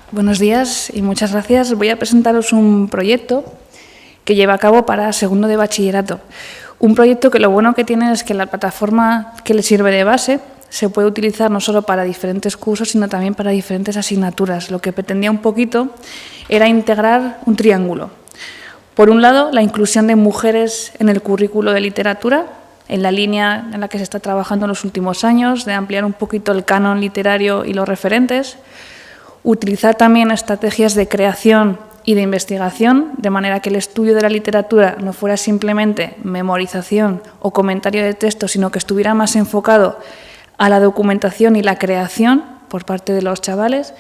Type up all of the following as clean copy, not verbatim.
Buenos días y muchas gracias. Voy a presentaros un proyecto que lleva a cabo para segundo de bachillerato. Un proyecto que lo bueno que tiene es que la plataforma que le sirve de base se puede utilizar no solo para diferentes cursos, sino también para diferentes asignaturas. Lo que pretendía un poquito era integrar un triángulo. Por un lado, la inclusión de mujeres en el currículo de literatura, en la línea en la que se está trabajando en los últimos años, de ampliar un poquito el canon literario y los referentes. Utilizar también estrategias de creación y de investigación, de manera que el estudio de la literatura no fuera simplemente memorización o comentario de texto, sino que estuviera más enfocado a la documentación y la creación por parte de los chavales.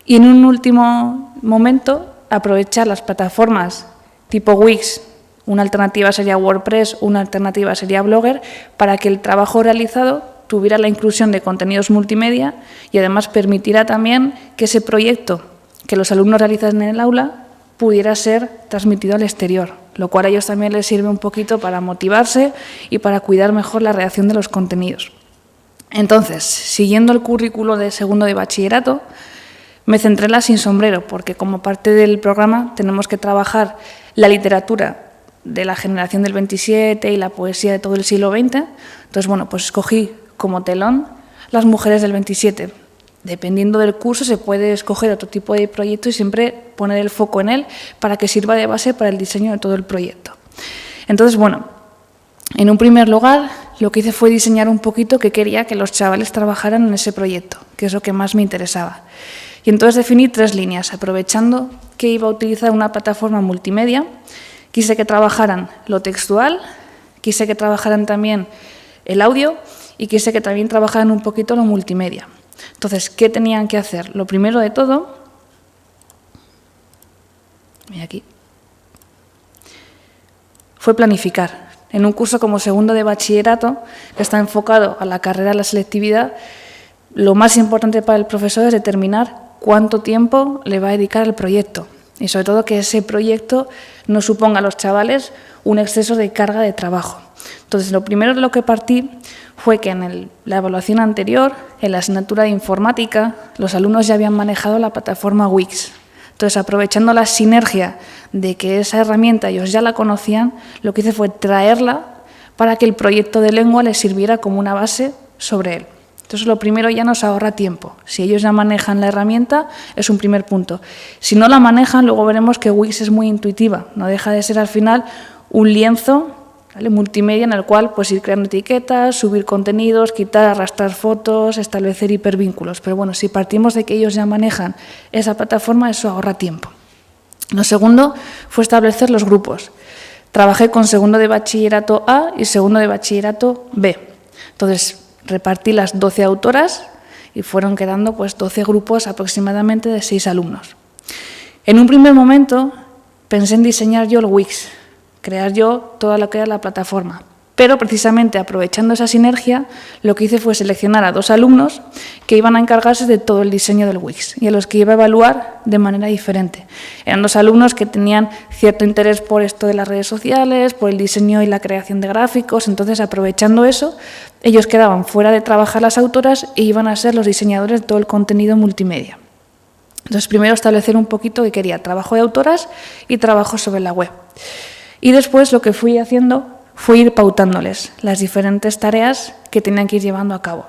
Y en un último momento, aprovechar las plataformas tipo Wix, una alternativa sería WordPress, una alternativa sería Blogger, para que el trabajo realizado tuviera la inclusión de contenidos multimedia y además permitirá también que ese proyecto que los alumnos realizan en el aula pudiera ser transmitido al exterior, lo cual a ellos también les sirve un poquito para motivarse y para cuidar mejor la redacción de los contenidos. Entonces, siguiendo el currículo de segundo de bachillerato, me centré en la sin sombrero, porque como parte del programa tenemos que trabajar la literatura de la generación del 27 y la poesía de todo el siglo XX. Entonces, bueno, pues escogí como telón las mujeres del 27. Dependiendo del curso se puede escoger otro tipo de proyecto y siempre poner el foco en él para que sirva de base para el diseño de todo el proyecto. Entonces, bueno, en un primer lugar lo que hice fue diseñar un poquito qué quería que los chavales trabajaran en ese proyecto, que es lo que más me interesaba. Y entonces definí 3 líneas, aprovechando que iba a utilizar una plataforma multimedia. Quise que trabajaran lo textual, quise que trabajaran también el audio y quise que también trabajaran un poquito lo multimedia. Entonces, ¿qué tenían que hacer? Lo primero de todo, mira aquí, fue planificar. En un curso como segundo de bachillerato, que está enfocado a la carrera de la selectividad, lo más importante para el profesor es determinar cuánto tiempo le va a dedicar al proyecto. Y sobre todo que ese proyecto no suponga a los chavales un exceso de carga de trabajo. Entonces, lo primero de lo que partí fue que en la evaluación anterior, en la asignatura de informática, los alumnos ya habían manejado la plataforma Wix. Entonces, aprovechando la sinergia de que esa herramienta ellos ya la conocían, lo que hice fue traerla para que el proyecto de lengua les sirviera como una base sobre él. Entonces, lo primero ya nos ahorra tiempo. Si ellos ya manejan la herramienta, es un primer punto. Si no la manejan, luego veremos que Wix es muy intuitiva. No deja de ser al final un lienzo, ¿vale?, multimedia en el cual pues, ir creando etiquetas, subir contenidos, quitar, arrastrar fotos, establecer hipervínculos. Pero bueno, si partimos de que ellos ya manejan esa plataforma, eso ahorra tiempo. Lo segundo fue establecer los grupos. Trabajé con segundo de bachillerato A y segundo de bachillerato B. Entonces, repartí las 12 autoras y fueron quedando pues, 12 grupos aproximadamente de 6 alumnos. En un primer momento pensé en diseñar yo el Wix, crear yo toda lo que era la plataforma. Pero precisamente aprovechando esa sinergia, lo que hice fue seleccionar a 2 alumnos que iban a encargarse de todo el diseño del Wix y a los que iba a evaluar de manera diferente. Eran 2 alumnos que tenían cierto interés por esto de las redes sociales, por el diseño y la creación de gráficos. Entonces, aprovechando eso, ellos quedaban fuera de trabajar las autoras e iban a ser los diseñadores de todo el contenido multimedia. Entonces, primero establecer un poquito que quería trabajo de autoras y trabajo sobre la web. Y después lo que fui haciendo fue ir pautándoles las diferentes tareas que tenían que ir llevando a cabo.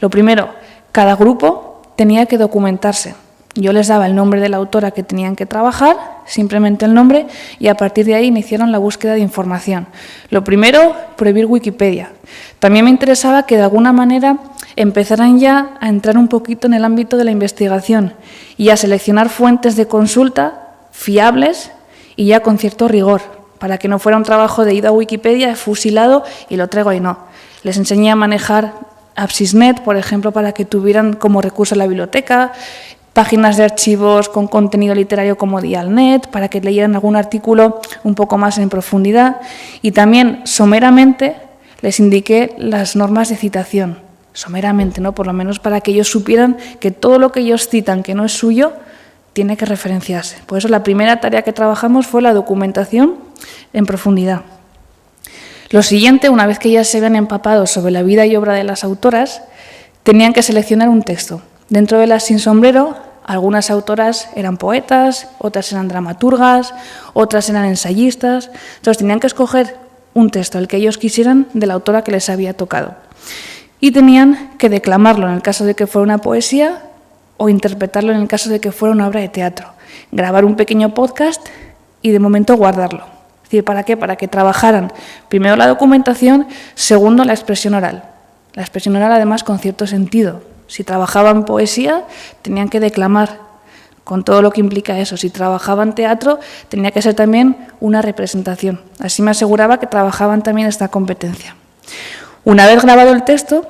Lo primero, cada grupo tenía que documentarse. Yo les daba el nombre de la autora que tenían que trabajar, simplemente el nombre, y a partir de ahí iniciaron la búsqueda de información. Lo primero, prohibir Wikipedia. También me interesaba que de alguna manera empezaran ya a entrar un poquito en el ámbito de la investigación y a seleccionar fuentes de consulta fiables y ya con cierto rigor, para que no fuera un trabajo de ir a Wikipedia, fusilado y lo traigo ahí, no. Les enseñé a manejar APSISnet, por ejemplo, para que tuvieran como recurso la biblioteca, páginas de archivos con contenido literario como Dialnet, para que leyeran algún artículo un poco más en profundidad. Y también, someramente, les indiqué las normas de citación. Someramente, ¿no? Por lo menos para que ellos supieran que todo lo que ellos citan que no es suyo, tiene que referenciarse. Por eso la primera tarea que trabajamos fue la documentación en profundidad. Lo siguiente, una vez que ya se habían empapado sobre la vida y obra de las autoras, tenían que seleccionar un texto. Dentro de las sin sombrero algunas autoras eran poetas, otras eran dramaturgas, otras eran ensayistas. Entonces tenían que escoger un texto, el que ellos quisieran, de la autora que les había tocado. Y tenían que declamarlo en el caso de que fuera una poesía o interpretarlo en el caso de que fuera una obra de teatro. Grabar un pequeño podcast y de momento guardarlo. Es decir, ¿para qué? Para que trabajaran primero la documentación, segundo la expresión oral. La expresión oral además con cierto sentido. Si trabajaban poesía, tenían que declamar, con todo lo que implica eso. Si trabajaban teatro, tenía que ser también una representación. Así me aseguraba que trabajaban también esta competencia. Una vez grabado el texto,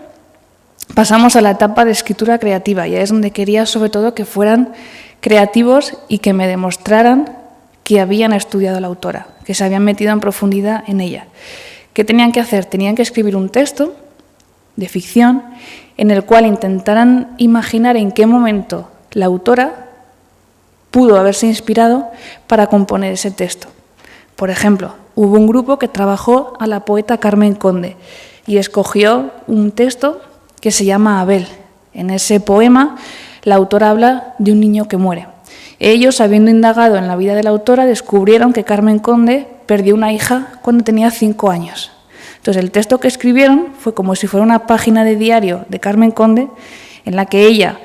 pasamos a la etapa de escritura creativa, y ahí es donde quería sobre todo que fueran creativos y que me demostraran que habían estudiado la autora, que se habían metido en profundidad en ella. ¿Qué tenían que hacer? Tenían que escribir un texto de ficción en el cual intentaran imaginar en qué momento la autora pudo haberse inspirado para componer ese texto. Por ejemplo, hubo un grupo que trabajó a la poeta Carmen Conde y escogió un texto que se llama Abel. En ese poema, la autora habla de un niño que muere. Ellos, habiendo indagado en la vida de la autora, descubrieron que Carmen Conde perdió una hija cuando tenía 5 años. Entonces, el texto que escribieron fue como si fuera una página de diario de Carmen Conde en la que ella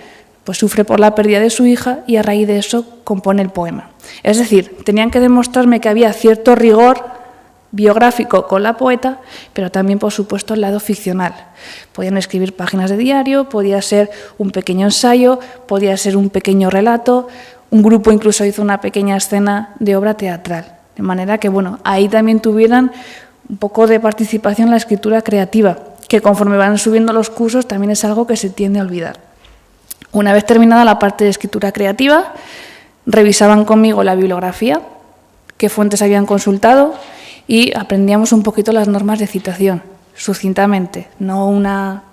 pues, sufre por la pérdida de su hija y a raíz de eso compone el poema. Es decir, tenían que demostrarme que había cierto rigor biográfico con la poeta, pero también, por supuesto, el lado ficcional. Podían escribir páginas de diario, podía ser un pequeño ensayo, podía ser un pequeño relato. Un grupo incluso hizo una pequeña escena de obra teatral, de manera que, bueno, ahí también tuvieran un poco de participación en la escritura creativa, que conforme van subiendo los cursos también es algo que se tiende a olvidar. Una vez terminada la parte de escritura creativa, revisaban conmigo la bibliografía, qué fuentes habían consultado y aprendíamos un poquito las normas de citación, sucintamente, no una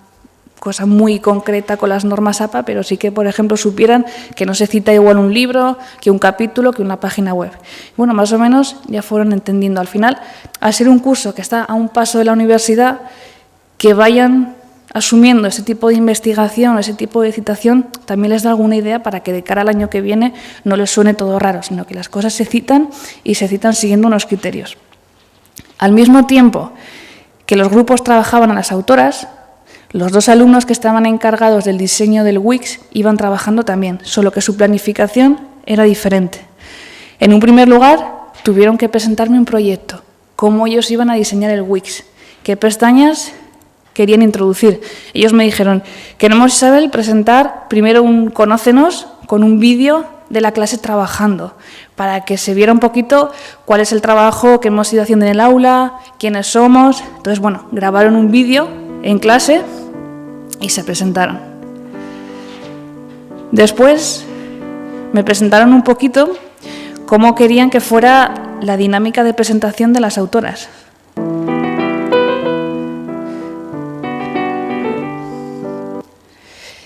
cosa muy concreta con las normas APA, pero sí que, por ejemplo, supieran que no se cita igual un libro, que un capítulo, que una página web. Bueno, más o menos ya fueron entendiendo. Al final, al ser un curso que está a un paso de la universidad, que vayan asumiendo ese tipo de investigación, ese tipo de citación, también les da alguna idea para que de cara al año que viene no les suene todo raro, sino que las cosas se citan y se citan siguiendo unos criterios. Al mismo tiempo que los grupos trabajaban a las autoras, los 2 alumnos que estaban encargados del diseño del Wix iban trabajando también, solo que su planificación era diferente. En un primer lugar, tuvieron que presentarme un proyecto, cómo ellos iban a diseñar el Wix, qué pestañas querían introducir. Ellos me dijeron, queremos, Isabel, presentar primero un Conócenos con un vídeo de la clase trabajando, para que se viera un poquito cuál es el trabajo que hemos ido haciendo en el aula, quiénes somos. Entonces, bueno, grabaron un vídeo en clase y se presentaron. Después me presentaron un poquito cómo querían que fuera la dinámica de presentación de las autoras.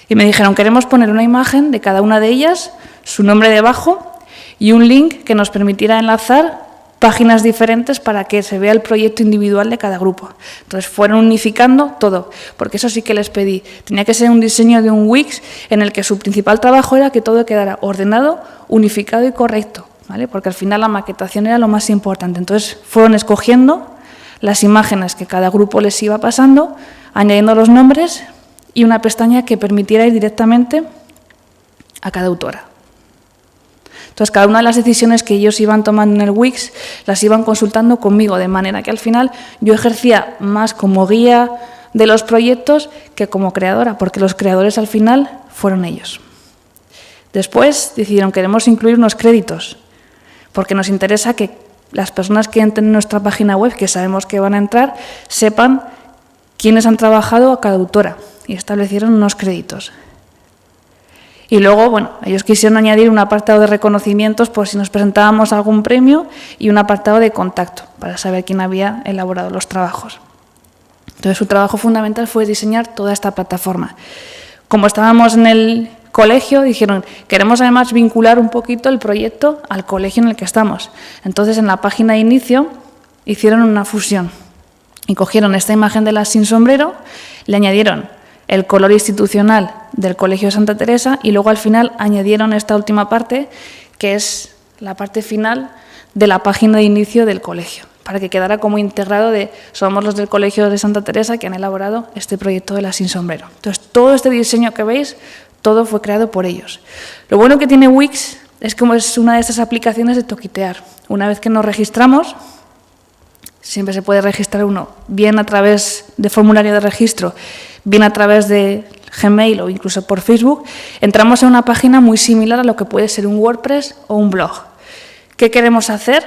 Y me dijeron, queremos poner una imagen de cada una de ellas, su nombre debajo y un link que nos permitiera enlazar páginas diferentes para que se vea el proyecto individual de cada grupo. Entonces fueron unificando todo, porque eso sí que les pedí. Tenía que ser un diseño de un Wix en el que su principal trabajo era que todo quedara ordenado, unificado y correcto, ¿vale? Porque al final la maquetación era lo más importante. Entonces fueron escogiendo las imágenes que cada grupo les iba pasando, añadiendo los nombres y una pestaña que permitiera ir directamente a cada autora. Entonces, cada una de las decisiones que ellos iban tomando en el Wix las iban consultando conmigo, de manera que al final yo ejercía más como guía de los proyectos que como creadora, porque los creadores al final fueron ellos. Después decidieron, queremos incluir unos créditos, porque nos interesa que las personas que entren en nuestra página web, que sabemos que van a entrar, sepan quiénes han trabajado a cada autora, y establecieron unos créditos. Y luego, bueno, ellos quisieron añadir un apartado de reconocimientos por si nos presentábamos algún premio y un apartado de contacto para saber quién había elaborado los trabajos. Entonces, su trabajo fundamental fue diseñar toda esta plataforma. Como estábamos en el colegio, dijeron, queremos además vincular un poquito el proyecto al colegio en el que estamos. Entonces, en la página de inicio hicieron una fusión y cogieron esta imagen de las sin sombrero, le añadieron el color institucional del Colegio de Santa Teresa y luego al final añadieron esta última parte, que es la parte final de la página de inicio del colegio, para que quedara como integrado de somos los del Colegio de Santa Teresa que han elaborado este proyecto de la Sin Sombrero. Entonces, todo este diseño que veis, todo fue creado por ellos. Lo bueno que tiene Wix es como es una de estas aplicaciones de toquitear. Una vez que nos registramos, siempre se puede registrar uno, bien a través de formulario de registro, bien a través de Gmail o incluso por Facebook, entramos en una página muy similar a lo que puede ser un WordPress o un blog. ¿Qué queremos hacer?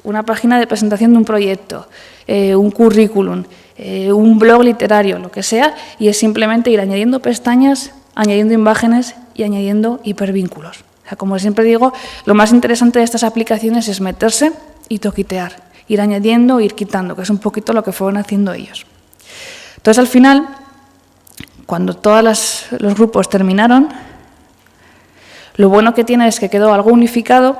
Una página de presentación de un proyecto, un currículum, un blog literario, lo que sea, y es simplemente ir añadiendo pestañas, añadiendo imágenes y añadiendo hipervínculos. O sea, como siempre digo, lo más interesante de estas aplicaciones es meterse y toquitear, ir añadiendo, ir quitando, que es un poquito lo que fueron haciendo ellos. Entonces, al final, cuando todos los grupos terminaron, lo bueno que tiene es que quedó algo unificado,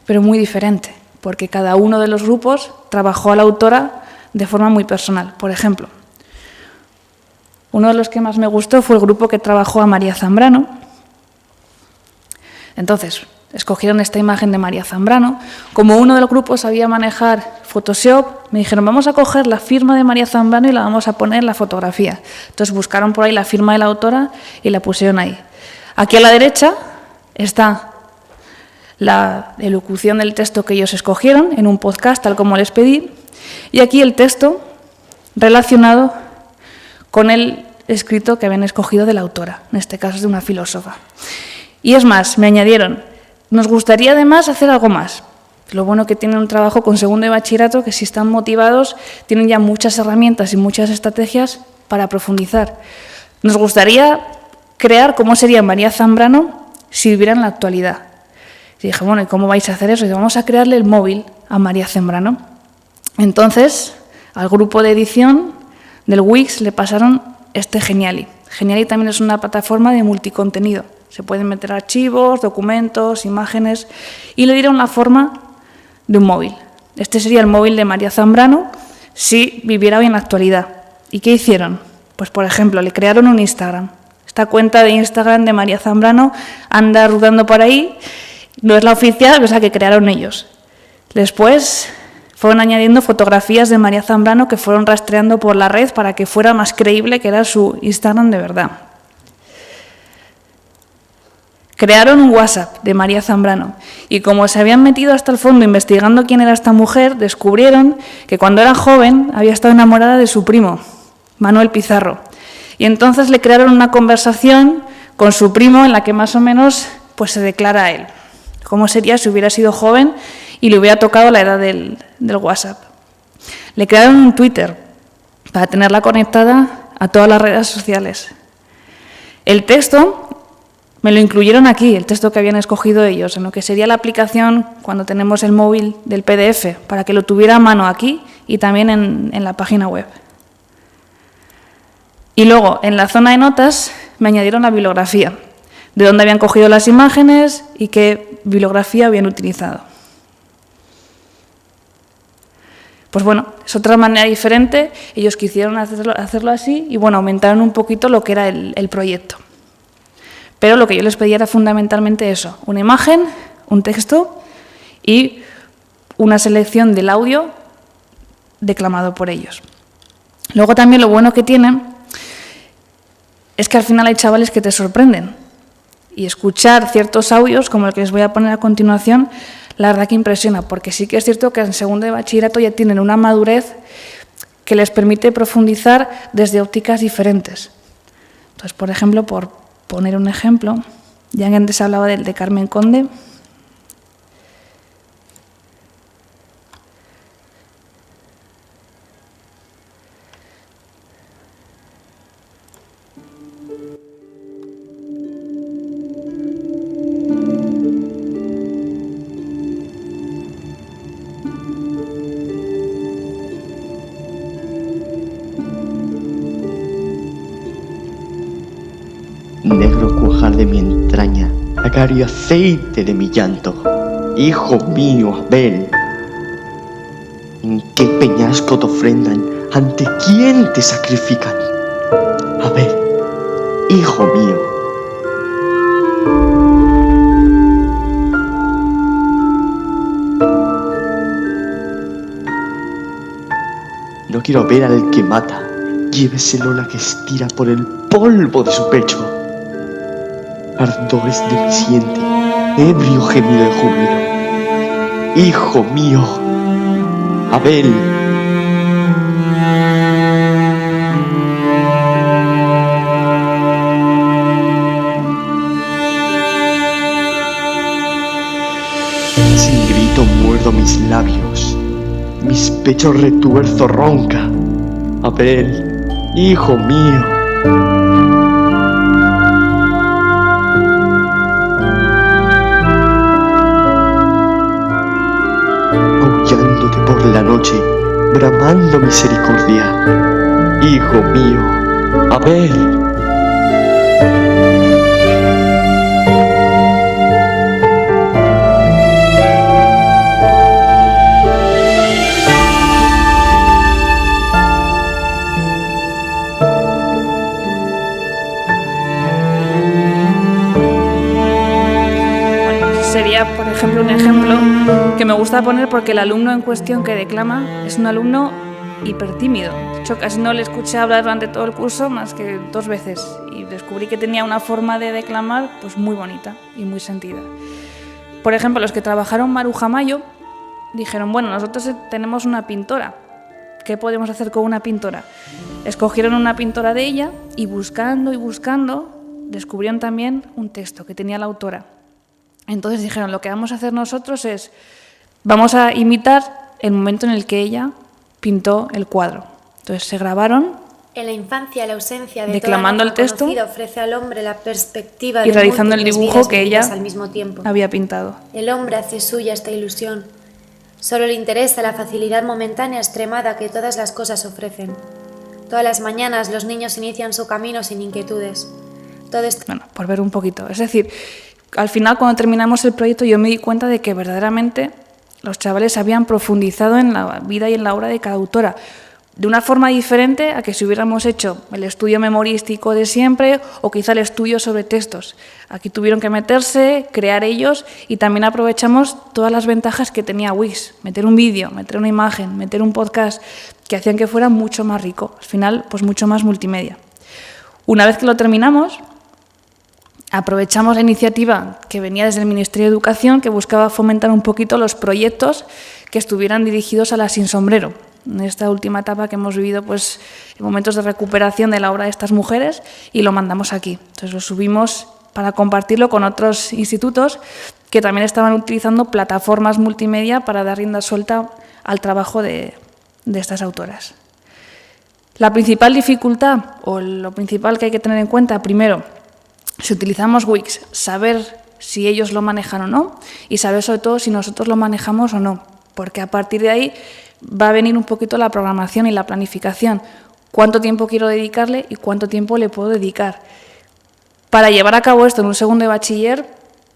pero muy diferente, porque cada uno de los grupos trabajó a la autora de forma muy personal. Por ejemplo, uno de los que más me gustó fue el grupo que trabajó a María Zambrano. Entonces, escogieron esta imagen de María Zambrano. Como uno de los grupos sabía manejar Photoshop, me dijeron, vamos a coger la firma de María Zambrano y la vamos a poner en la fotografía. Entonces buscaron por ahí la firma de la autora y la pusieron ahí. Aquí a la derecha está la elocución del texto que ellos escogieron en un podcast, tal como les pedí, y aquí el texto relacionado con el escrito que habían escogido de la autora, en este caso es de una filósofa. Y es más, me añadieron, nos gustaría además hacer algo más. Lo bueno que tienen un trabajo con segundo de bachillerato, que si están motivados, tienen ya muchas herramientas y muchas estrategias para profundizar. Nos gustaría crear cómo sería María Zambrano si viviera en la actualidad. Y dije, bueno, ¿y cómo vais a hacer eso? Y dije, vamos a crearle el móvil a María Zambrano. Entonces, al grupo de edición del Wix le pasaron este Geniali. Geniali también es una plataforma de multicontenido. Se pueden meter archivos, documentos, imágenes, y le dieron la forma de un móvil. Este sería el móvil de María Zambrano si viviera hoy en la actualidad. ¿Y qué hicieron? Pues, por ejemplo, le crearon un Instagram. Esta cuenta de Instagram de María Zambrano anda rodando por ahí. No es la oficial, o sea, que crearon ellos. Después fueron añadiendo fotografías de María Zambrano que fueron rastreando por la red para que fuera más creíble que era su Instagram de verdad. Crearon un WhatsApp de María Zambrano y como se habían metido hasta el fondo investigando quién era esta mujer, descubrieron que cuando era joven había estado enamorada de su primo, Manuel Pizarro. Y entonces le crearon una conversación con su primo en la que más o menos pues, se declara a él. ¿Cómo sería si hubiera sido joven y le hubiera tocado la edad del WhatsApp? Le crearon un Twitter para tenerla conectada a todas las redes sociales. El texto me lo incluyeron aquí, el texto que habían escogido ellos, en lo que sería la aplicación cuando tenemos el móvil del PDF, para que lo tuviera a mano aquí y también en la página web. Y luego, en la zona de notas, me añadieron la bibliografía, de dónde habían cogido las imágenes y qué bibliografía habían utilizado. Pues bueno, es otra manera diferente, ellos quisieron hacerlo así y bueno, aumentaron un poquito lo que era el proyecto. Pero lo que yo les pedía era fundamentalmente eso, una imagen, un texto y una selección del audio declamado por ellos. Luego también lo bueno que tienen es que al final hay chavales que te sorprenden y escuchar ciertos audios, como el que les voy a poner a continuación, la verdad que impresiona, porque sí que es cierto que en segundo de bachillerato ya tienen una madurez que les permite profundizar desde ópticas diferentes. Entonces, por ejemplo, por poner un ejemplo, ya antes hablaba del de Carmen Conde. Negro cuajar de mi entraña, agario aceite de mi llanto, hijo mío Abel. ¿En qué peñasco te ofrendan? ¿Ante quién te sacrifican? Abel, hijo mío. No quiero ver al que mata. Lléveselo la que estira por el polvo de su pecho. Ardores de mi siente, ebrio gemido de júbilo. Hijo mío, Abel. Sin grito muerdo mis labios, mis pechos retuerzo ronca. Abel, hijo mío. Aullándote por la noche, bramando misericordia. Hijo mío, Abel. Sería, por ejemplo, un ejemplo que me gusta poner porque el alumno en cuestión que declama es un alumno hipertímido. De hecho, casi no le escuché hablar durante todo el curso más que 2 veces y descubrí que tenía una forma de declamar pues muy bonita y muy sentida. Por ejemplo, los que trabajaron Maruja Mayo dijeron, bueno, nosotros tenemos una pintora, ¿qué podemos hacer con una pintora? Escogieron una pintora de ella y buscando descubrieron también un texto que tenía la autora. Entonces dijeron, lo que vamos a hacer nosotros es, vamos a imitar el momento en el que ella pintó el cuadro. Entonces se grabaron en la infancia, la ausencia de declamando toda el texto ofrece al hombre la perspectiva y de realizando el dibujo que ella al mismo tiempo. había pintado. El hombre hace suya esta ilusión. Solo le interesa la facilidad momentánea extremada que todas las cosas ofrecen. Todas las mañanas los niños inician su camino sin inquietudes. Bueno, por ver un poquito. Es decir, al final, cuando terminamos el proyecto, yo me di cuenta de que verdaderamente los chavales habían profundizado en la vida y en la obra de cada autora, de una forma diferente a que si hubiéramos hecho el estudio memorístico de siempre o quizá el estudio sobre textos. Aquí tuvieron que meterse, crear ellos y también aprovechamos todas las ventajas que tenía Wix, meter un vídeo, meter una imagen, meter un podcast, que hacían que fuera mucho más rico, al final pues mucho más multimedia. Una vez que lo terminamos, aprovechamos la iniciativa que venía desde el Ministerio de Educación, que buscaba fomentar un poquito los proyectos que estuvieran dirigidos a las sin sombrero. En esta última etapa que hemos vivido, pues, en momentos de recuperación de la obra de estas mujeres, y lo mandamos aquí. Entonces lo subimos para compartirlo con otros institutos que también estaban utilizando plataformas multimedia para dar rienda suelta al trabajo de estas autoras. La principal dificultad, o lo principal que hay que tener en cuenta, primero, si utilizamos Wix, saber si ellos lo manejan o no y saber sobre todo si nosotros lo manejamos o no, porque a partir de ahí va a venir un poquito la programación y la planificación. ¿Cuánto tiempo quiero dedicarle y cuánto tiempo le puedo dedicar? Para llevar a cabo esto en un segundo de bachiller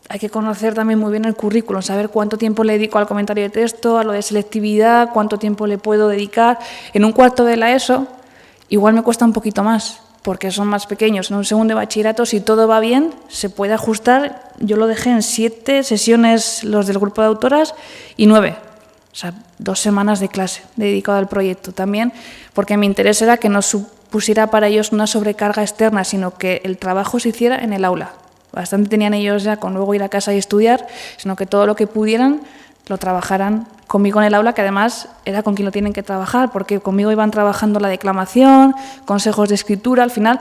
hay que conocer también muy bien el currículum, saber cuánto tiempo le dedico al comentario de texto, a lo de selectividad, cuánto tiempo le puedo dedicar. En un cuarto de la ESO igual me cuesta un poquito más, porque son más pequeños. En un segundo de bachillerato, si todo va bien, se puede ajustar. Yo lo dejé en 7 sesiones los del grupo de autoras y 9. O sea, 2 semanas de clase dedicado al proyecto. También porque mi interés era que no supusiera para ellos una sobrecarga externa, sino que el trabajo se hiciera en el aula. Bastante tenían ellos ya con luego ir a casa y estudiar, sino que todo lo que pudieran lo trabajaran conmigo en el aula, que además era con quien lo tienen que trabajar, porque conmigo iban trabajando la declamación, consejos de escritura. Al final,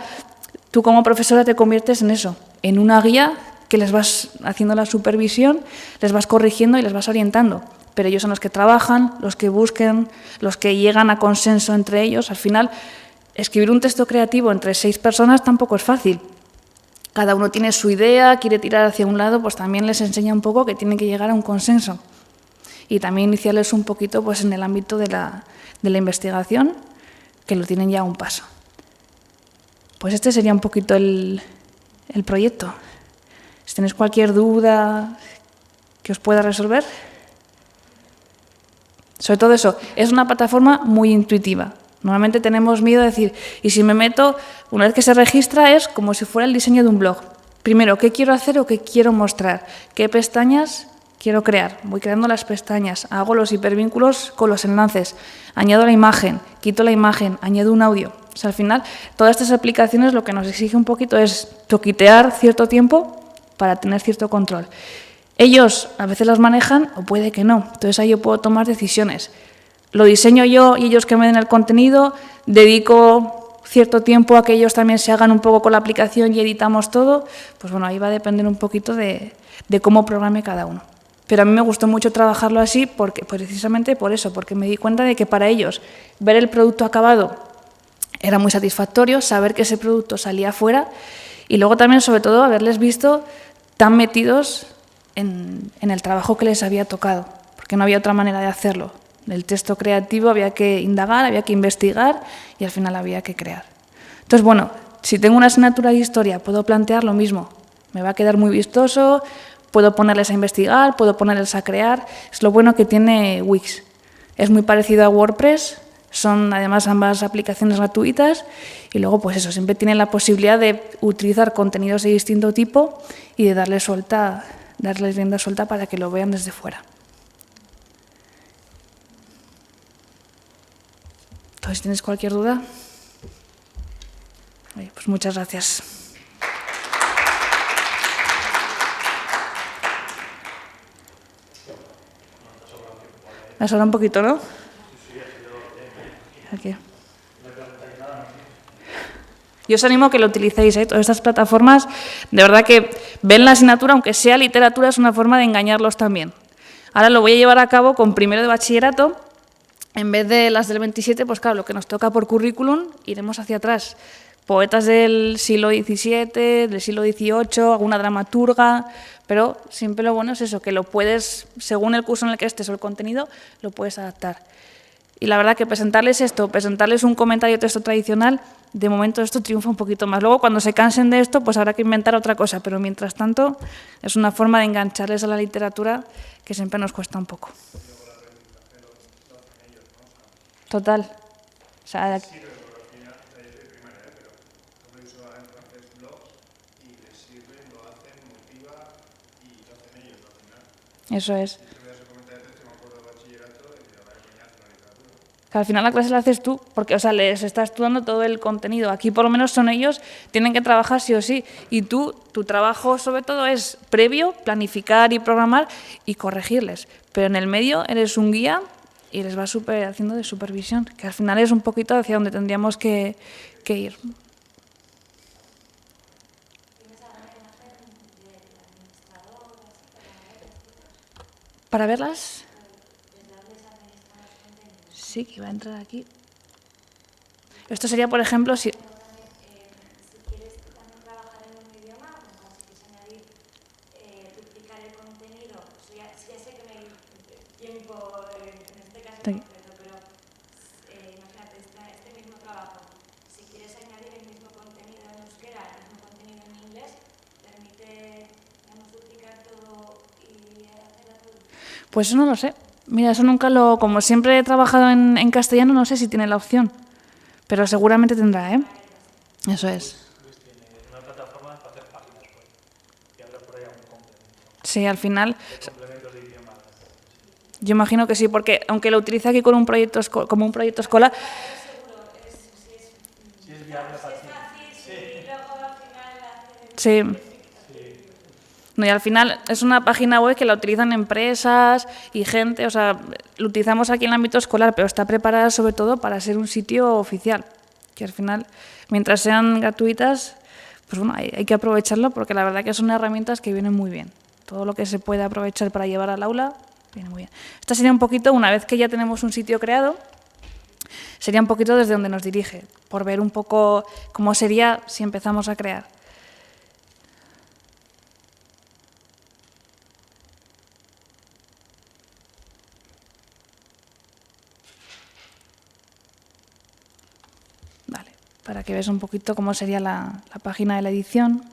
tú como profesora te conviertes en eso, en una guía que les vas haciendo la supervisión, les vas corrigiendo y les vas orientando. Pero ellos son los que trabajan, los que busquen, los que llegan a consenso entre ellos. Al final, escribir un texto creativo entre 6 personas tampoco es fácil. Cada uno tiene su idea, quiere tirar hacia un lado, pues también les enseña un poco que tienen que llegar a un consenso. Y también iniciarles un poquito pues, en el ámbito de la investigación, que lo tienen ya a un paso. Pues este sería un poquito el proyecto. Si tenéis cualquier duda que os pueda resolver. Sobre todo eso, es una plataforma muy intuitiva. Normalmente tenemos miedo de decir, y si me meto, una vez que se registra, es como si fuera el diseño de un blog. Primero, ¿qué quiero hacer o qué quiero mostrar? ¿Qué pestañas quiero crear? Voy creando las pestañas, hago los hipervínculos con los enlaces, añado la imagen, quito la imagen, añado un audio. O sea, al final, todas estas aplicaciones lo que nos exige un poquito es toquitear cierto tiempo para tener cierto control. Ellos a veces las manejan o puede que no, entonces ahí yo puedo tomar decisiones. Lo diseño yo y ellos que me den el contenido, dedico cierto tiempo a que ellos también se hagan un poco con la aplicación y editamos todo, pues bueno, ahí va a depender un poquito de cómo programe cada uno. Pero a mí me gustó mucho trabajarlo así porque, precisamente por eso, porque me di cuenta de que para ellos ver el producto acabado era muy satisfactorio, saber que ese producto salía fuera y luego también, sobre todo, haberles visto tan metidos en el trabajo que les había tocado, porque no había otra manera de hacerlo. El texto creativo había que indagar, había que investigar y al final había que crear. Entonces, bueno, si tengo una asignatura de historia, puedo plantear lo mismo. Me va a quedar muy vistoso, puedo ponerles a investigar, puedo ponerles a crear. Es lo bueno que tiene Wix. Es muy parecido a WordPress, son además ambas aplicaciones gratuitas y luego, pues eso, siempre tienen la posibilidad de utilizar contenidos de distinto tipo y de darles rienda suelta para que lo vean desde fuera. Entonces, si tienes cualquier duda, pues muchas gracias. Me sobra un poquito, ¿no? Aquí. Yo os animo a que lo utilicéis, todas estas plataformas, de verdad que ven la asignatura, aunque sea literatura, es una forma de engañarlos también. Ahora lo voy a llevar a cabo con primero de bachillerato. En vez de las del 27, pues claro, lo que nos toca por currículum, iremos hacia atrás. Poetas del siglo XVII, del siglo XVIII, alguna dramaturga, pero siempre lo bueno es eso, que lo puedes, según el curso en el que estés o el contenido, lo puedes adaptar. Y la verdad que presentarles esto, presentarles un comentario texto tradicional, de momento esto triunfa un poquito más. Luego, cuando se cansen de esto, pues habrá que inventar otra cosa, pero mientras tanto es una forma de engancharles a la literatura que siempre nos cuesta un poco. Total. O sea, sí, pero porque al final, yo soy de primaria, pero como eso entran a hacer blogs y les sirve, lo hacen, motiva y lo hacen ellos al final. Eso es. Yo te voy a hacer comentario de texto, me acuerdo de bachillerato y de la coñazo la literatura. Que al final la clase la haces tú, porque o sea, les estás estudiando todo el contenido. Aquí por lo menos son ellos, tienen que trabajar sí o sí. Y tú, tu trabajo sobre todo es previo, planificar y programar y corregirles. Pero en el medio eres un guía y les vas haciendo de supervisión, que al final es un poquito hacia donde tendríamos que ir. ¿Para verlas? Sí, que iba a entrar aquí. Esto sería, por ejemplo, si quieres también trabajar en un idioma, si quieres añadir, duplicar el contenido, ya sé que no hay tiempo en este caso concreto, pero imagínate, este mismo trabajo, si quieres añadir el mismo contenido en euskera, el mismo contenido en inglés, permite, duplicar todo y hacer la traducción. Pues eso no lo sé. Mira, eso nunca como siempre he trabajado en castellano, no sé si tiene la opción, pero seguramente tendrá, ¿eh? Eso es. Una plataforma para hacer páginas web y habrá por ahí algún complemento. Sí, al final. Complementos de idiomas. Yo imagino que sí, porque aunque lo utilice aquí como un proyecto escolar. Si es viable para ti. Sí. No, y al final es una página web que la utilizan empresas y gente, o sea, lo utilizamos aquí en el ámbito escolar, pero está preparada sobre todo para ser un sitio oficial, que al final, mientras sean gratuitas, pues bueno, hay que aprovecharlo porque la verdad que son herramientas que vienen muy bien. Todo lo que se puede aprovechar para llevar al aula, viene muy bien. Esta sería un poquito, una vez que ya tenemos un sitio creado, sería un poquito desde donde nos dirige, por ver un poco cómo sería si empezamos a crear. Para que veas un poquito cómo sería la página de la edición,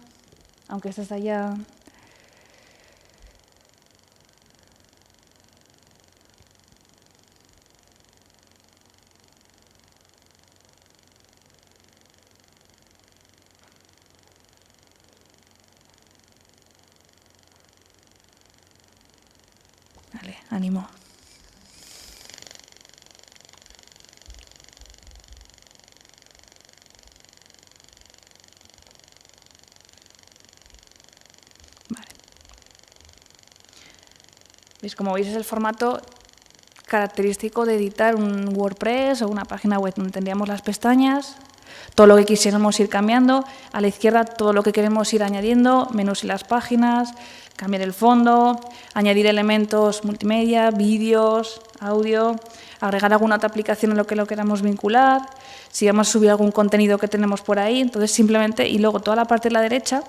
aunque esta está ya. ánimo. Vale. ¿Veis? Como veis, es el formato característico de editar un WordPress o una página web, donde tendríamos las pestañas, todo lo que quisiéramos ir cambiando, a la izquierda todo lo que queremos ir añadiendo, menús y las páginas, cambiar el fondo, añadir elementos multimedia, vídeos, audio, agregar alguna otra aplicación en lo que lo queramos vincular, si vamos a subir algún contenido que tenemos por ahí, entonces simplemente, y luego toda la parte de la derecha,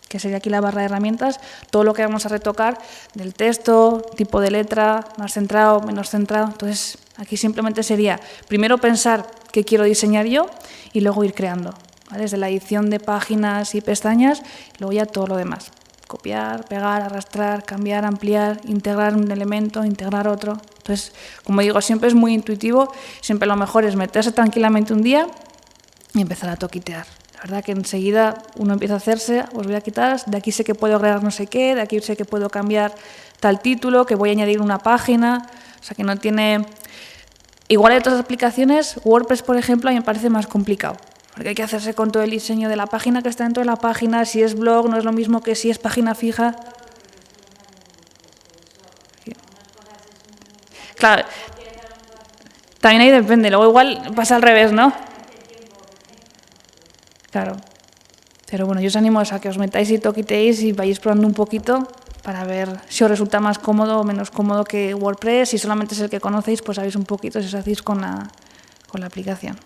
que sería aquí la barra de herramientas, todo lo que vamos a retocar del texto, tipo de letra, más centrado, menos centrado. Entonces, aquí simplemente sería primero pensar qué quiero diseñar yo y luego ir creando, ¿vale? Desde la edición de páginas y pestañas, y luego ya todo lo demás. Copiar, pegar, arrastrar, cambiar, ampliar, integrar un elemento, integrar otro. Entonces, como digo, siempre es muy intuitivo, siempre lo mejor es meterse tranquilamente un día y empezar a toquitear. La verdad que enseguida uno empieza a hacerse, os voy a quitar, de aquí sé que puedo agregar no sé qué, de aquí sé que puedo cambiar tal título, que voy a añadir una página, o sea que no tiene... Igual hay otras aplicaciones, WordPress por ejemplo, a mí me parece más complicado, porque hay que hacerse con todo el diseño de la página que está dentro de la página, si es blog no es lo mismo que si es página fija. Claro, también ahí depende, luego igual pasa al revés, ¿no? Claro, pero bueno, yo os animo a que os metáis y toquitéis y vayáis probando un poquito para ver si os resulta más cómodo o menos cómodo que WordPress. Si solamente es el que conocéis, pues sabéis un poquito si os hacéis con la aplicación.